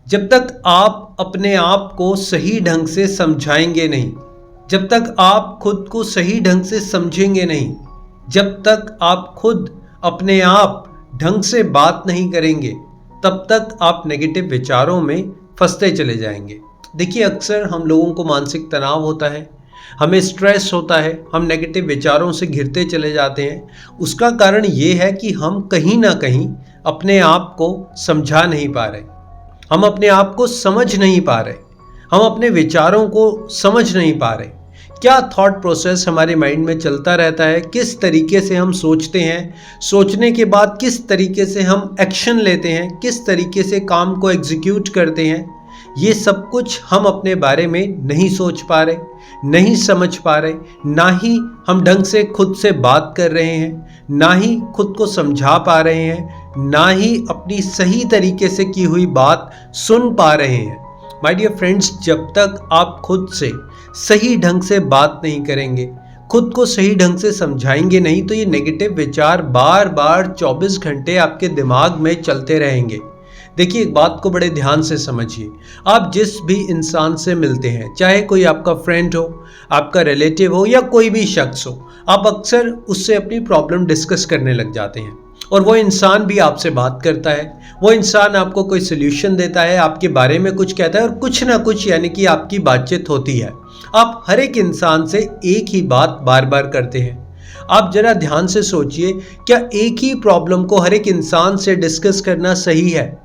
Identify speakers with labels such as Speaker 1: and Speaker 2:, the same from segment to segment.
Speaker 1: जब तक आप अपने आप को सही ढंग से समझाएंगे नहीं, जब तक आप खुद को सही ढंग से समझेंगे नहीं, जब तक आप खुद अपने आप ढंग से बात नहीं करेंगे, तब तक आप नेगेटिव विचारों में फंसते चले जाएंगे। देखिए, अक्सर हम लोगों को मानसिक तनाव होता है, हमें स्ट्रेस होता है, हम नेगेटिव विचारों से घिरते चले जाते हैं। उसका कारण ये है कि हम कहीं ना कहीं अपने आप को समझा नहीं पा रहे, हम अपने आप को समझ नहीं पा रहे, हम अपने विचारों को समझ नहीं पा रहे। क्या थॉट प्रोसेस हमारे माइंड में चलता रहता है, किस तरीके से हम सोचते हैं, सोचने के बाद किस तरीके से हम एक्शन लेते हैं, किस तरीके से काम को एग्जीक्यूट करते हैं, ये सब कुछ हम अपने बारे में नहीं सोच पा रहे, नहीं समझ पा रहे। ना ही हम ढंग से खुद से बात कर रहे हैं, ना ही खुद को समझा पा रहे हैं, ना ही अपनी सही तरीके से की हुई बात सुन पा रहे हैं। माय डियर फ्रेंड्स, जब तक आप खुद से सही ढंग से बात नहीं करेंगे, खुद को सही ढंग से समझाएंगे नहीं, तो ये नेगेटिव विचार बार बार 24 घंटे आपके दिमाग में चलते रहेंगे। देखिए, एक बात को बड़े ध्यान से समझिए। आप जिस भी इंसान से मिलते हैं, चाहे कोई आपका फ्रेंड हो, आपका रिलेटिव हो या कोई भी शख्स हो, आप अक्सर उससे अपनी प्रॉब्लम डिस्कस करने लग जाते हैं और वो इंसान भी आपसे बात करता है, वो इंसान आपको कोई सोल्यूशन देता है, आपके बारे में कुछ कहता है और कुछ ना कुछ यानी कि आपकी बातचीत होती है। आप हर एक इंसान से एक ही बात बार बार करते हैं। आप जरा ध्यान से सोचिए, क्या एक ही प्रॉब्लम को हर एक इंसान से डिस्कस करना सही है?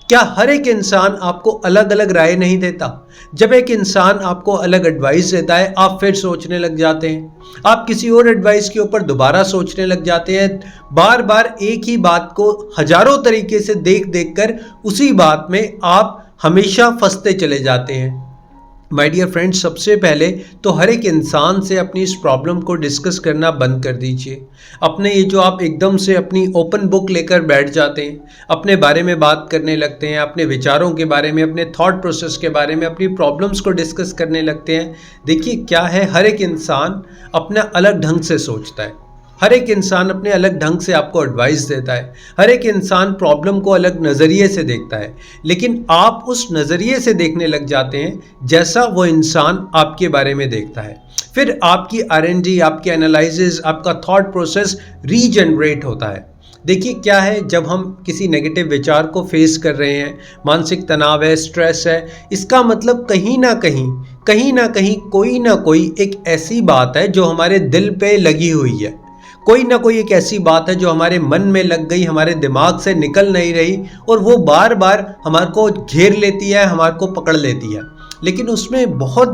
Speaker 1: क्या हर एक इंसान आपको अलग अलग राय नहीं देता? जब एक इंसान आपको अलग एडवाइस देता है, आप फिर सोचने लग जाते हैं, आप किसी और एडवाइस के ऊपर दोबारा सोचने लग जाते हैं। बार बार एक ही बात को हजारों तरीके से देख देख कर उसी बात में आप हमेशा फंसते चले जाते हैं। माय डियर फ्रेंड्स, सबसे पहले तो हर एक इंसान से अपनी इस प्रॉब्लम को डिस्कस करना बंद कर दीजिए। अपने ये जो आप एकदम से अपनी ओपन बुक लेकर बैठ जाते हैं, अपने बारे में बात करने लगते हैं, अपने विचारों के बारे में, अपने थॉट प्रोसेस के बारे में, अपनी प्रॉब्लम्स को डिस्कस करने लगते हैं। देखिए, क्या है, हर एक इंसान अपना अलग ढंग से सोचता है, हर एक इंसान अपने अलग ढंग से आपको एडवाइस देता है, हर एक इंसान प्रॉब्लम को अलग नज़रिए से देखता है, लेकिन आप उस नज़रिए से देखने लग जाते हैं जैसा वो इंसान आपके बारे में देखता है। फिर आपकी R&D, आपकी एनालिसिस, आपका थॉट प्रोसेस रीजनरेट होता है। देखिए, क्या है, जब हम किसी नेगेटिव विचार को फेस कर रहे हैं, मानसिक तनाव है, स्ट्रेस है, इसका मतलब कहीं ना कहीं कोई ना कोई एक ऐसी बात है जो हमारे दिल पे लगी हुई है, कोई ना कोई एक ऐसी बात है जो हमारे मन में लग गई, हमारे दिमाग से निकल नहीं रही और वो बार बार हमारे को घेर लेती है, हमारे को पकड़ लेती है। लेकिन उसमें बहुत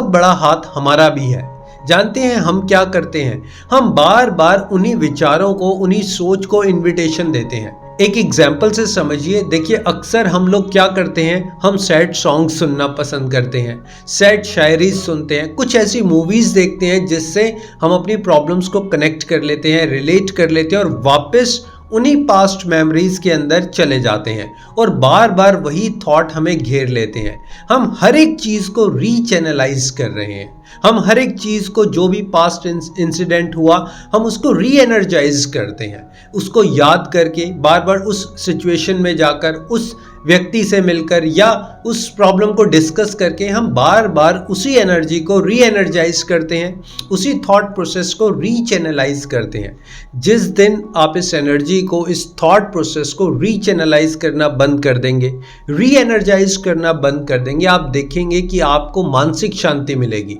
Speaker 1: बड़ा हाथ हमारा भी है। जानते हैं हम क्या करते हैं? हम बार बार उन्हीं विचारों को, उन्हीं सोच को इन्विटेशन देते हैं। एक एग्जाम्पल से समझिए। देखिए, अक्सर हम लोग क्या करते हैं, हम सैड सॉन्ग सुनना पसंद करते हैं, सैड शायरी सुनते हैं, कुछ ऐसी मूवीज़ देखते हैं जिससे हम अपनी प्रॉब्लम्स को कनेक्ट कर लेते हैं, रिलेट कर लेते हैं और वापस उन्हीं पास्ट मेमोरीज के अंदर चले जाते हैं और बार बार वही थॉट हमें घेर लेते हैं। हम हर एक चीज़ को रीचैनलाइज कर रहे हैं, हम हर एक चीज़ को, जो भी पास्ट इंसिडेंट हुआ, हम उसको री एनर्जाइज करते हैं, उसको याद करके बार बार उस सिचुएशन में जाकर, उस व्यक्ति से मिलकर या उस प्रॉब्लम को डिस्कस करके हम बार बार उसी एनर्जी को री एनर्जाइज करते हैं, उसी थॉट प्रोसेस को रीचैनलाइज करते हैं। जिस दिन आप इस एनर्जी को, इस थॉट प्रोसेस को रीचैनलाइज करना बंद कर देंगे, री एनर्जाइज करना बंद कर देंगे, आप देखेंगे कि आपको मानसिक शांति मिलेगी।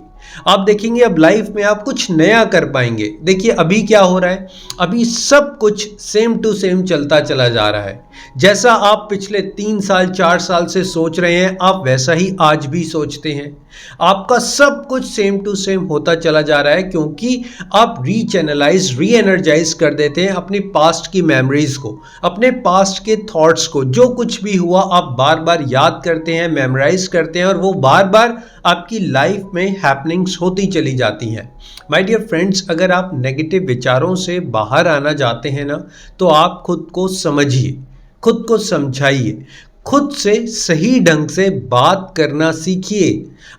Speaker 1: आप देखेंगे अब लाइफ में आप कुछ नया कर पाएंगे। देखिए, अभी क्या हो रहा है, अभी सब कुछ सेम टू सेम चलता चला जा रहा है। जैसा आप पिछले 3 साल 4 साल से सोच रहे हैं, आप वैसा ही आज भी सोचते हैं। आपका सब कुछ सेम टू सेम होता चला जा रहा है, क्योंकि आप रीचैनलाइज, री एनर्जाइज कर देते हैं अपनी पास्ट की मेमोरीज को, अपने पास्ट के थॉट्स को। जो कुछ भी हुआ आप बार बार याद करते हैं, मेमोराइज करते हैं और वो बार बार आपकी लाइफ में हैपनिंग्स होती चली जाती हैं। माय डियर फ्रेंड्स, अगर आप नेगेटिव विचारों से बाहर आना चाहते हैं ना, तो आप खुद को समझिए, खुद को समझाइए, खुद से सही ढंग से बात करना सीखिए।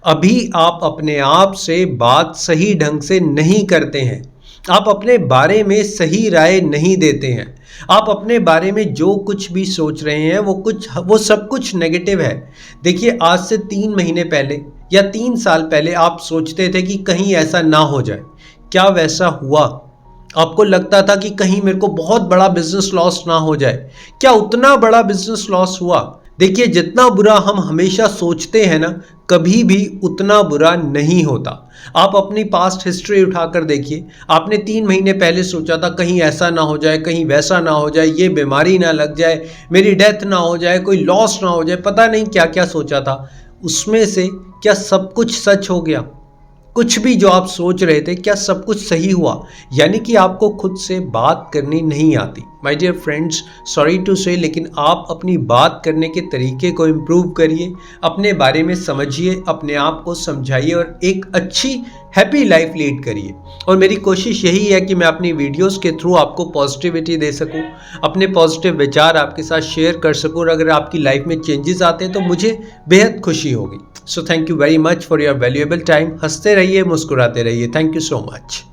Speaker 1: अभी आप अपने आप से बात सही ढंग से नहीं करते हैं, आप अपने बारे में सही राय नहीं देते हैं। आप अपने बारे में जो कुछ भी सोच रहे हैं वो सब कुछ नेगेटिव है। देखिए, आज से 3 महीने पहले या 3 साल पहले आप सोचते थे कि कहीं ऐसा ना हो जाए। क्या वैसा हुआ? आपको लगता था कि कहीं मेरे को बहुत बड़ा बिजनेस लॉस ना हो जाए। क्या उतना बड़ा बिजनेस लॉस हुआ? देखिए, जितना बुरा हम हमेशा सोचते हैं ना, कभी भी उतना बुरा नहीं होता। आप अपनी पास्ट हिस्ट्री उठाकर देखिए। आपने 3 महीने पहले सोचा था कहीं ऐसा ना हो जाए, कहीं वैसा ना हो जाए, ये बीमारी ना लग जाए, मेरी डेथ ना हो जाए, कोई लॉस ना हो जाए, पता नहीं क्या क्या सोचा था। उसमें से क्या सब कुछ सच हो गया? कुछ भी जो आप सोच रहे थे, क्या सब कुछ सही हुआ? यानी कि आपको खुद से बात करनी नहीं आती। My dear friends, sorry to say, लेकिन आप अपनी बात करने के तरीके को इम्प्रूव करिए, अपने बारे में समझिए, अपने आप को समझाइए और एक अच्छी हैप्पी लाइफ लीड करिए। और मेरी कोशिश यही है कि मैं अपनी वीडियोस के थ्रू आपको पॉजिटिविटी दे सकूं, अपने पॉजिटिव विचार आपके साथ शेयर कर सकूं, और अगर आपकी लाइफ में चेंजेस आते हैं तो मुझे बेहद खुशी होगी। So thank you very much for your valuable time. हंसते रहिए, मुस्कुराते रहिए। Thank you so much.